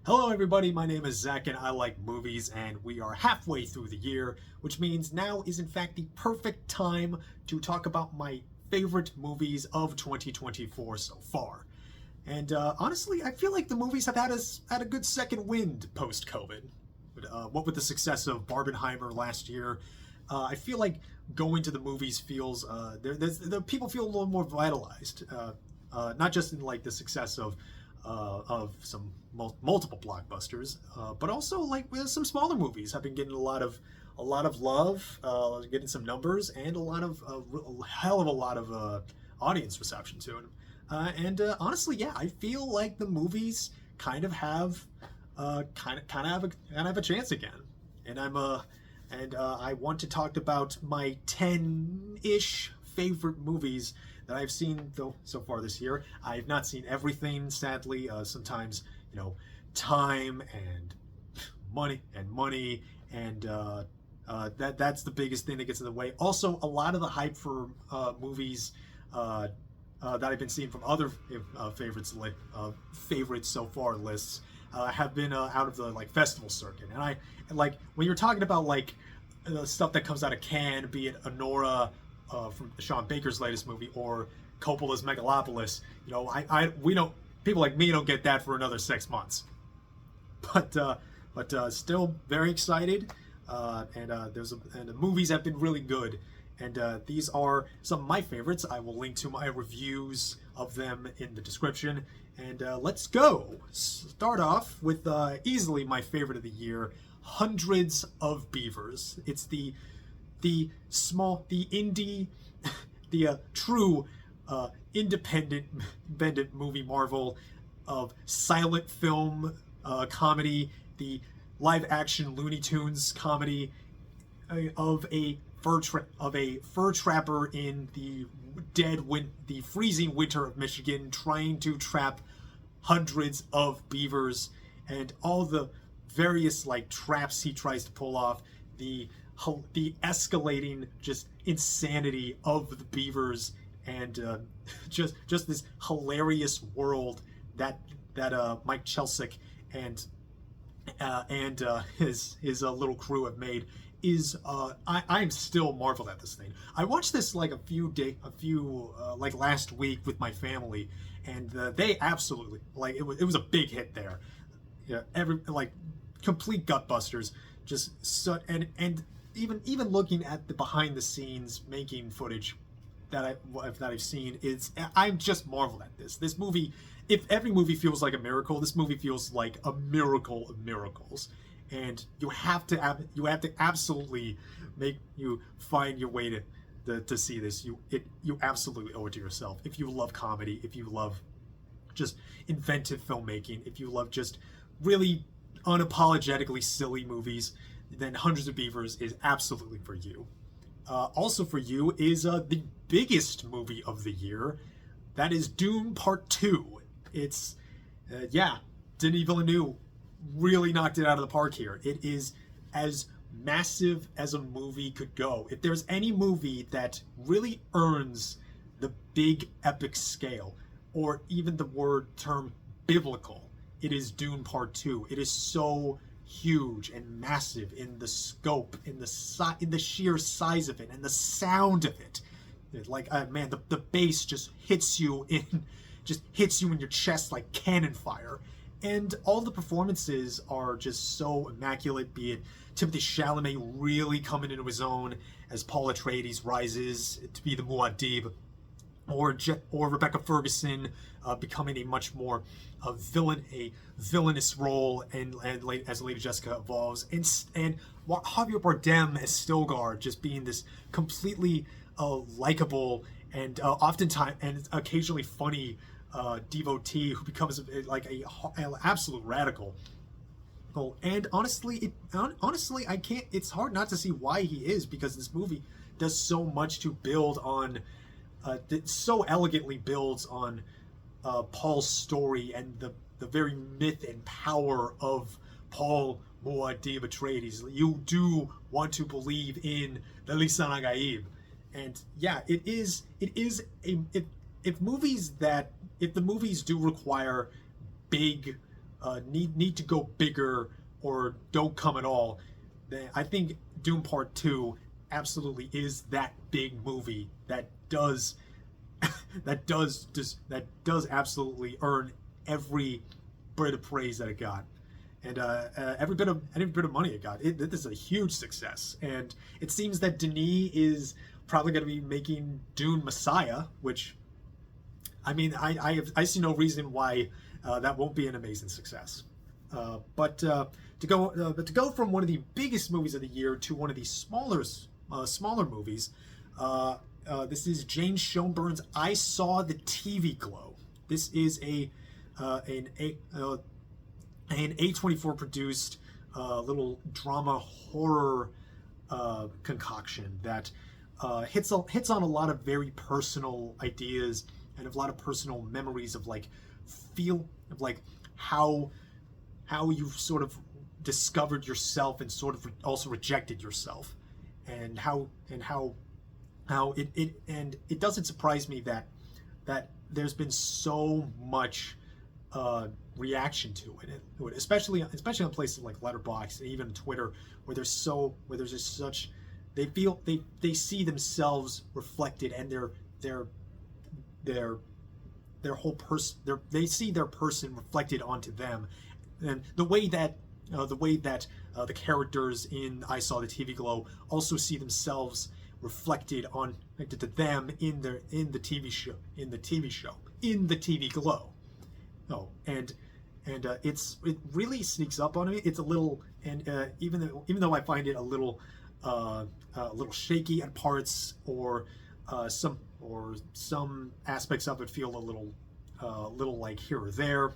Hello, everybody. My name is Zach, and I like movies, and we are halfway through the year, which means now is, in fact, the perfect time to talk about my favorite movies of 2024 so far. And honestly, I feel like the movies have had a good second wind post COVID. What with the success of Barbenheimer last year, I feel like going to the movies feels the people feel a little more vitalized. Not just in like the success of some multiple blockbusters, but also like with some smaller movies have been getting a lot of love, getting some numbers, and a hell of a lot of audience reception to it. Honestly, yeah, I feel like the movies kind of have have a chance again. And I want to talk about my 10-ish favorite movies that I've seen though so far this year. I've not seen everything, sadly. Sometimes, time and money and that's the biggest thing that gets in the way. Also, a lot of the hype for movies that I've been seeing from other favorites so far lists have been out of the like festival circuit. And like when you're talking about like the stuff that comes out of Cannes, be it Anora from Sean Baker's latest movie or Coppola's Megalopolis, we don't people like me don't get that for another 6 months. But still very excited. And the movies have been really good. And these are some of my favorites. I will link to my reviews of them in the description. And let's go. Start off with easily my favorite of the year, Hundreds of Beavers. It's the indie, the true independent movie marvel of silent film comedy, the live action Looney Tunes comedy of a fur trapper in the freezing winter of Michigan, trying to trap hundreds of beavers and all the various like traps he tries to pull off, the escalating just insanity of the beavers, and just this hilarious world that Mike Chelsea and his little crew have made is I'm still marveled at this thing. I watched this like like last week with my family, and they absolutely like it was a big hit there. Yeah, every like complete gutbusters. Just so and even looking at the behind the scenes making footage that I've seen, I'm just marveled at this movie. If every movie feels like a miracle, this movie feels like a miracle of miracles. And you have to absolutely make you find your way to see this. You absolutely owe it to yourself. If you love comedy, if you love just inventive filmmaking, if you love just really unapologetically silly movies, then Hundreds of Beavers is absolutely for you. Also for you is the biggest movie of the year. That is Dune Part 2. It's, Denis Villeneuve really knocked it out of the park here. It is as massive as a movie could go. If there's any movie that really earns the big epic scale, or even the term biblical, it is Dune Part 2. It is so huge and massive in the scope, in the sheer size of it, and the sound of it. Like man, the bass just hits you in your chest like cannon fire. And all the performances are just so immaculate, be it Timothée Chalamet really coming into his own as Paul Atreides rises to be the Muad'Dib, or Rebecca Ferguson becoming a much more villainous role, and as Lady Jessica evolves, and Javier Bardem as Stilgar just being this completely likable and oftentimes and occasionally funny devotee who becomes like an absolute radical. And honestly, I can't. It's hard not to see why he is, because this movie does so much to build on. It so elegantly builds on Paul's story and the very myth and power of Paul Muad'Dib Atreides. You do want to believe in the Lisan Agaib, and yeah, it is a if the movies do require big need to go bigger or don't come at all, then I think Dune Part Two absolutely is that big movie that does that does absolutely earn every bit of praise that it got, and every bit of money it got. This is a huge success, and it seems that Denis is probably going to be making Dune Messiah, which, I mean, I see no reason why that won't be an amazing success. But to go from one of the biggest movies of the year to one of the smaller movies, this is James Schoenberg's I Saw the TV Glow. This is an A24 produced little drama horror concoction that hits on a lot of very personal ideas and a lot of personal memories of how you've sort of discovered yourself and sort of also rejected yourself, and how it doesn't surprise me that there's been so much reaction to it, especially on places like Letterboxd and even Twitter, where there's just such, they see themselves reflected, and their whole person, they see their person reflected onto them, and the way that the characters in I Saw the TV Glow also see themselves reflected to them in the TV Glow. Oh, and it really sneaks up on me. It's a little, and even though I find it a little shaky at parts, or some aspects of it feel a little like here or there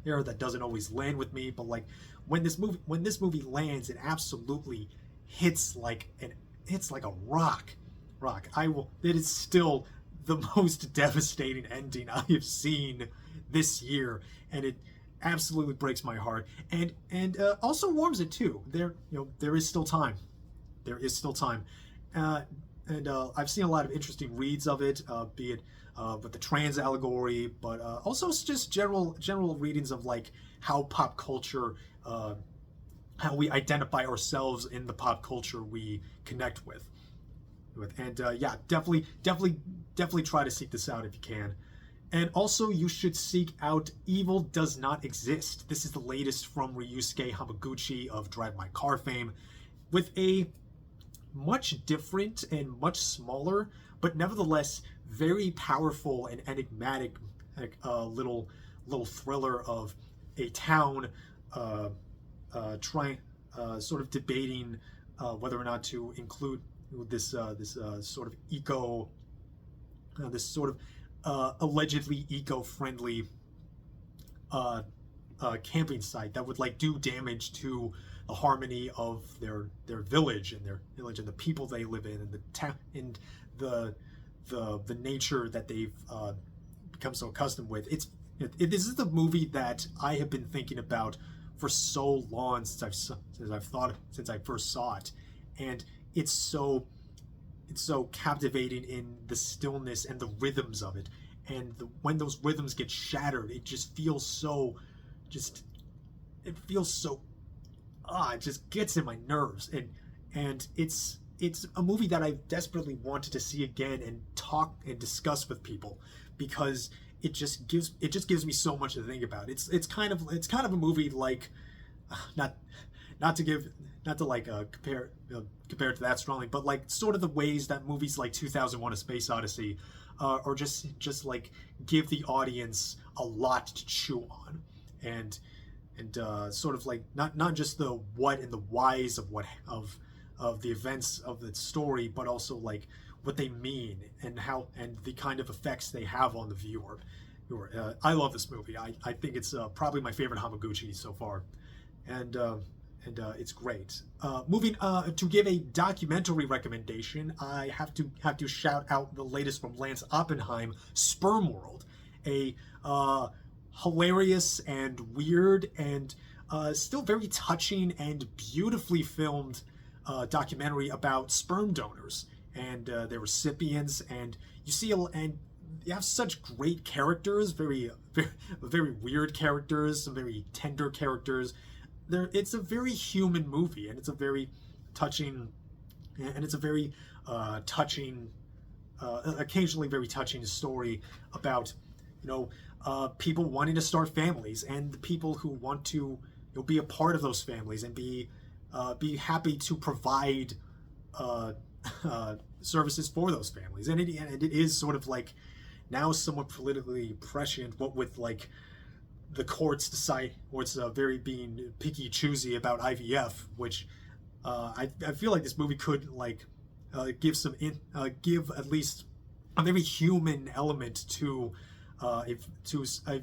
that doesn't always land with me. But like when this movie lands, it absolutely hits like a rock. It is still the most devastating ending I have seen this year, and it absolutely breaks my heart, and also warms it too. There is still time. And I've seen a lot of interesting reads of it, be it with the trans allegory, but also just general readings of like how pop culture, how we identify ourselves in the pop culture we connect with. And yeah, definitely try to seek this out if you can. And also, you should seek out Evil Does Not Exist. This is the latest from Ryusuke Hamaguchi of Drive My Car fame, with a much different and much smaller, but nevertheless very powerful and enigmatic little thriller of a town sort of debating whether or not to include this sort of allegedly eco-friendly camping site that would like do damage to the harmony of their village and the people they live in, and the town and the nature that they've become so accustomed with. This is the movie that I have been thinking about for so long since I first saw it, and it's so captivating in the stillness and the rhythms of it, and when those rhythms get shattered, it just feels so it just gets in my nerves, and it's a movie that I desperately wanted to see again and talk and discuss with people, because it just gives me so much to think about. It's kind of a movie like, not to compare it to that strongly, but like sort of the ways that movies like 2001: A Space Odyssey or just like give the audience a lot to chew on, and sort of like not just the what and the whys of the events of the story, but also like what they mean and how and the kind of effects they have on the viewer. I love this movie. I think it's probably my favorite Hamaguchi so far, and it's great. Moving to give a documentary recommendation, I have to shout out the latest from Lance Oppenheim, Sperm World, a hilarious and weird and still very touching and beautifully filmed documentary about sperm donors and their recipients, and you see you have such great characters, very weird characters, some very tender characters. It's a very human movie, and it's a very touching, and it's a very touching, occasionally very touching story about, you know, people wanting to start families and the people who want to, be a part of those families and be happy to provide uh, services for those families. And it is sort of like now somewhat politically prescient, what with like the courts decide, or it's very being picky choosy about IVF, which I feel like this movie could like give at least a very human element to a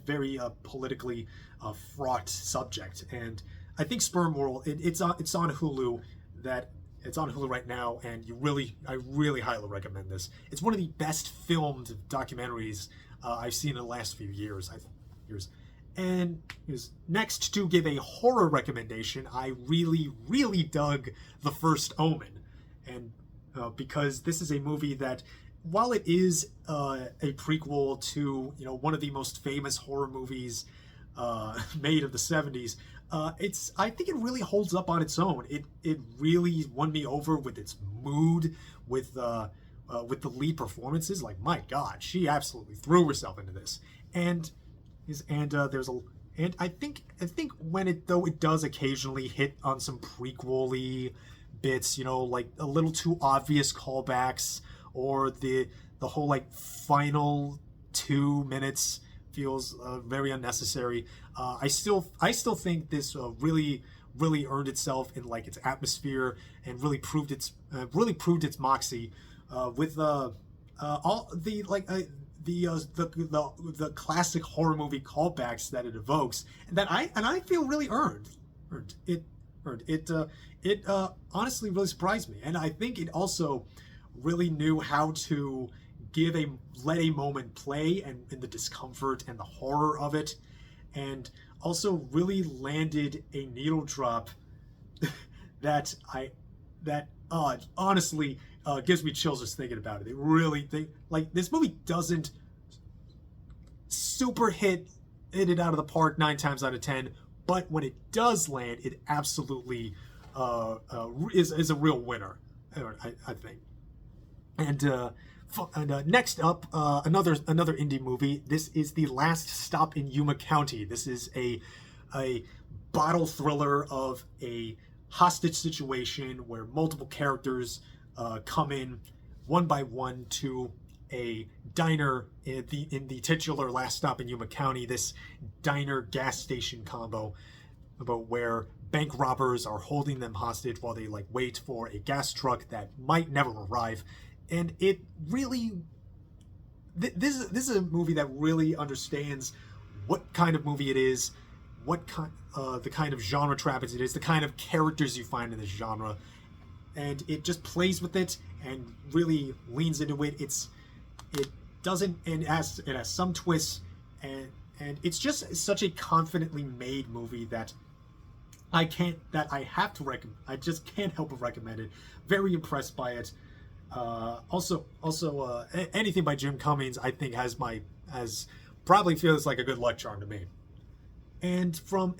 very politically fraught subject. And I think Sperm World, it's on Hulu. It's on Hulu right now, and I really highly recommend this. It's one of the best filmed documentaries I've seen in the last few years. And next, to give a horror recommendation, I really dug The First Omen, and because this is a movie that, while it is a prequel to one of the most famous horror movies made of the 70s, I think it really holds up on its own. It really won me over with its mood, with the lead performances. Like, my God, she absolutely threw herself into this. And I think when it does occasionally hit on some prequel-y bits, like a little too obvious callbacks, or the whole like final 2 minutes feels very unnecessary. I still think this really earned itself in like its atmosphere, and really proved its moxie with all the like the classic horror movie callbacks that it evokes, and I feel really earned. It honestly really surprised me, and I think it also really knew how to let a moment play, and in the discomfort and the horror of it, and also really landed a needle drop that honestly gives me chills just thinking about it. This movie doesn't super hit it out of the park 9 times out of 10, but when it does land, it absolutely is a real winner, I think. And next up, another indie movie. This is The Last Stop in Yuma County. This is a bottle thriller of a hostage situation where multiple characters come in one by one to a diner in the titular Last Stop in Yuma County. This diner gas station combo, about where bank robbers are holding them hostage while they like wait for a gas truck that might never arrive. And it really, this is a movie that really understands what kind of movie it is, the kind of genre trappings it is, the kind of characters you find in this genre, and it just plays with it and really leans into it. It has some twists, and it's just such a confidently made movie that I just can't help but recommend it. Very impressed by it. Also, anything by Jim Cummings, I think probably feels like a good luck charm to me. And from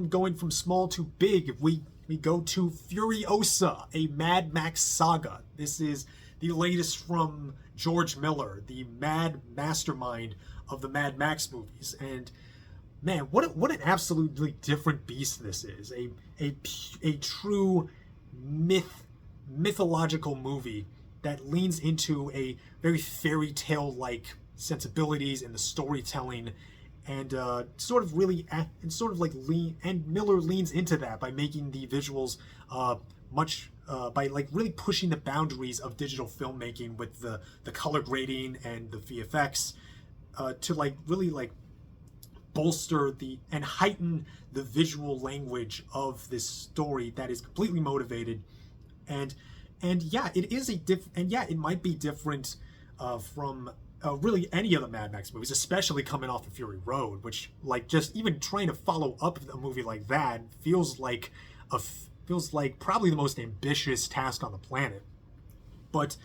going from small to big, we go to Furiosa, a Mad Max saga. This is the latest from George Miller, the mad mastermind of the Mad Max movies. And man, what an absolutely different beast this is. A true mythological movie that leans into a very fairy tale like sensibilities in the storytelling, and Miller leans into that by making the visuals by like really pushing the boundaries of digital filmmaking with the color grading and the VFX to like really like bolster and heighten the visual language of this story that is completely motivated. And yeah, it might be different from really any of the Mad Max movies, especially coming off of Fury Road, which like just even trying to follow up a movie like that feels like probably the most ambitious task on the planet. But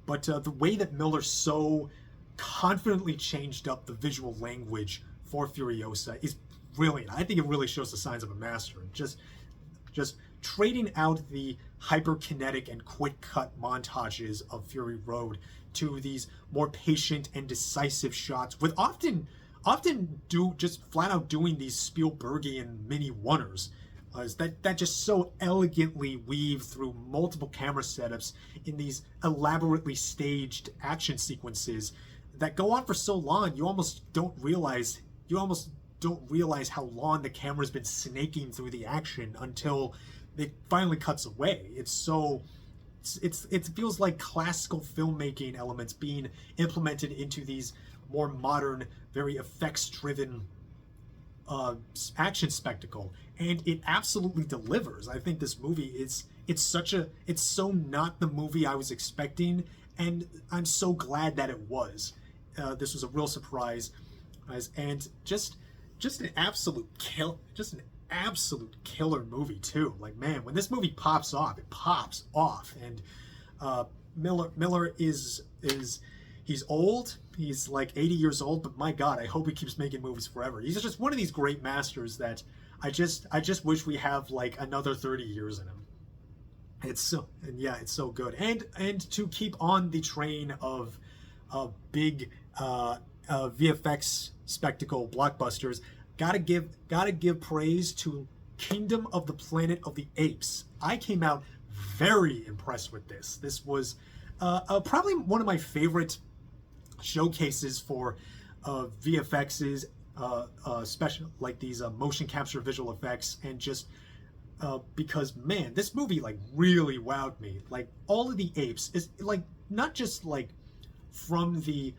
the way that Miller so confidently changed up the visual language for Furiosa is brilliant. I think it really shows the signs of a master. Just trading out the hyperkinetic and quick cut montages of Fury Road to these more patient and decisive shots with often do just flat out doing these Spielbergian mini oneers. That just so elegantly weave through multiple camera setups in these elaborately staged action sequences that go on for so long you almost don't realize how long the camera's been snaking through the action until it finally cuts away. It feels like classical filmmaking elements being implemented into these more modern, very effects-driven action spectacle, and it absolutely delivers. I think this movie it's so not the movie I was expecting, and I'm so glad that it was. This was a real surprise, and just an absolute killer movie too. Like, man, when this movie pops off, it pops off. And Miller is he's old. He's like 80 years old, but my God, I hope he keeps making movies forever. He's just one of these great masters that I just wish we have like another 30 years in him. It's so good. And to keep on the train of big VFX spectacle blockbusters, gotta give praise to Kingdom of the Planet of the Apes. I came out very impressed with this. This was probably one of my favorite showcases for VFXs, special like these motion capture visual effects, and just because, man, this movie like really wowed me. Like, all of the apes is like not just like from the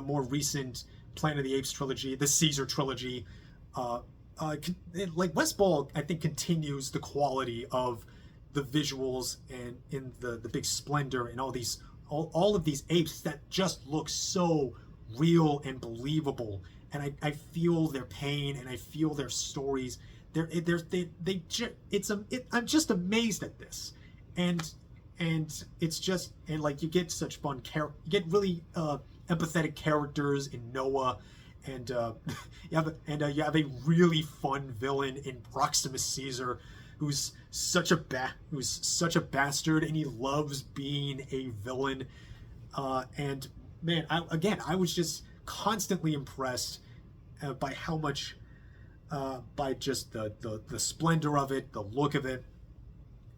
more recent Planet of the Apes trilogy, the Caesar trilogy. Like, West Ball, I think, continues the quality of the visuals and in the big splendor and all of these apes that just look so real and believable. And I feel their pain and I feel their stories. I'm just amazed at this, and it's just, and like, you get such fun you get really empathetic characters in Noah, and you have a really fun villain in Proximus Caesar, who's such a bastard, and he loves being a villain. And man, I was just constantly impressed by how much, by just the splendor of it, the look of it,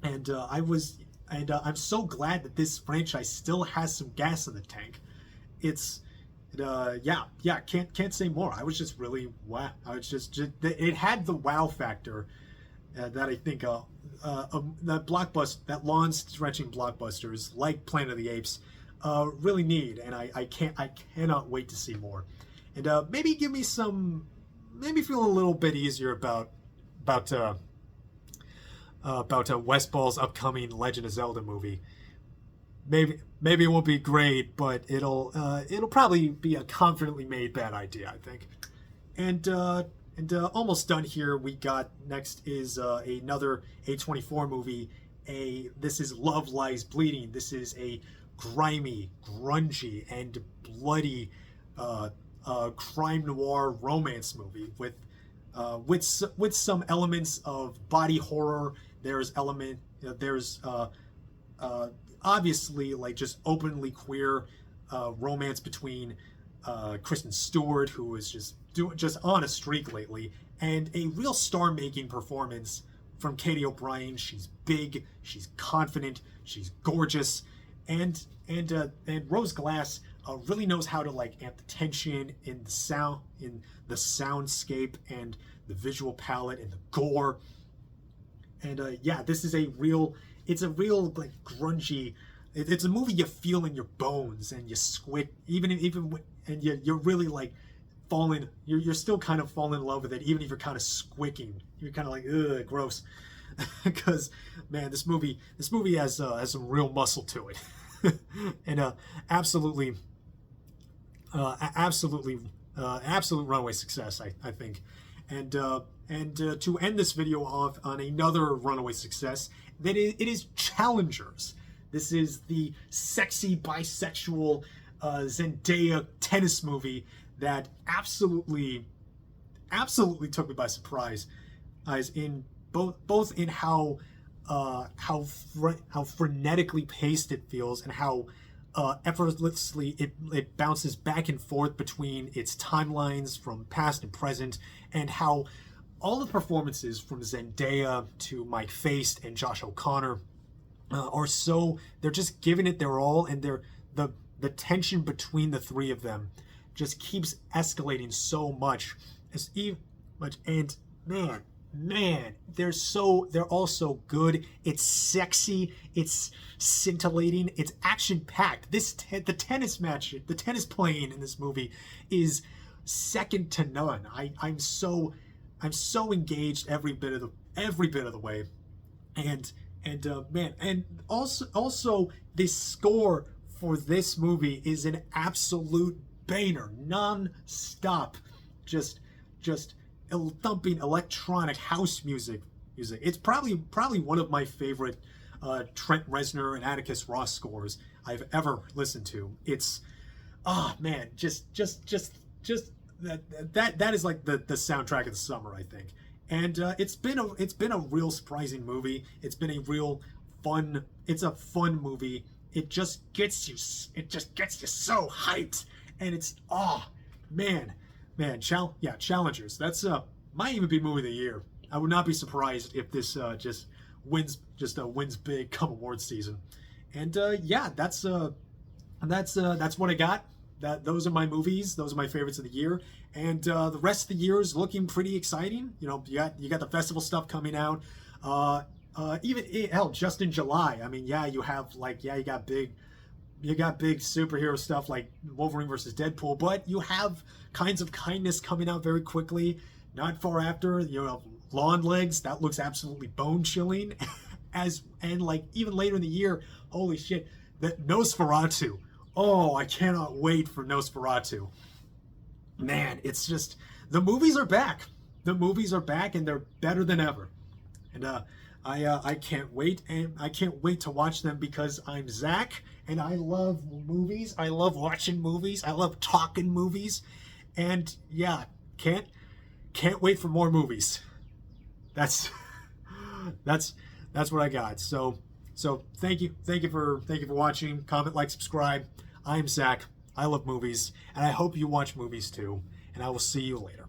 and I'm so glad that this franchise still has some gas in the tank. Can't say more. I was just really wow. I was just it had the wow factor that I think that lawn-stretching blockbusters like Planet of the Apes really need, and I cannot wait to see more. And maybe feel a little bit easier about West Ball's upcoming Legend of Zelda movie. Maybe it won't be great, but it'll probably be a confidently made bad idea, I think. And almost done here. We got next is another A24 movie. This is Love Lies Bleeding. This is a grimy, grungy, and bloody crime noir romance movie with some elements of body horror. There's obviously, like, just openly queer romance between Kristen Stewart, who is just on a streak lately, and a real star-making performance from Katie O'Brien. She's big, she's confident, she's gorgeous, and Rose Glass really knows how to, like, amp the tension in the soundscape and the visual palette and the gore. And this is a real like grungy. It's a movie you feel in your bones, and you squid and you're really like falling. You're still kind of falling in love with it, even if you're kind of squicking. You're kind of like, ugh, gross, because, man, this movie has some real muscle to it, and absolute runaway success, I think. And to end this video off on another runaway success, that it is Challengers. This is the sexy bisexual Zendaya tennis movie that absolutely took me by surprise, as in both in how frenetically paced it feels, and how effortlessly it bounces back and forth between its timelines from past and present, and how all the performances from Zendaya to Mike Faist and Josh O'Connor they're just giving it their all, and the tension between the three of them just keeps escalating so much. And man, they're all so good. It's sexy, it's scintillating, it's action packed. The tennis playing in this movie is second to none. I'm so engaged every bit of the way. And man, and also the score for this movie is an absolute banger, non-stop, just thumping electronic house music. It's probably one of my favorite Trent Reznor and Atticus Ross scores I've ever listened to. It's man, just that is like the soundtrack of the summer, I think. And it's been a real surprising movie. It's been a real fun. It's a fun movie. It just gets you so hyped, and it's man, Challengers. That's might even be movie of the year. I would not be surprised if this just wins big come awards season. And that's what I got. Those are my movies. Those are my favorites of the year. And the rest of the year is looking pretty exciting. You know, you got the festival stuff coming out. Just in July. I mean, you got big superhero stuff like Wolverine versus Deadpool, but you have Kinds of Kindness coming out very quickly. Not far after, Lawn Legs, that looks absolutely bone chilling. Even later in the year, holy shit, that Nosferatu. Oh, I cannot wait for Nosferatu. Man, it's just, the movies are back. The movies are back, and they're better than ever. And I can't wait, and I can't wait to watch them, because I'm Zach, and I love movies. I love watching movies. I love talking movies. And can't wait for more movies. That's what I got. So thank you for watching. Comment, like, subscribe. I'm Zach. I love movies, and I hope you watch movies too. And I will see you later.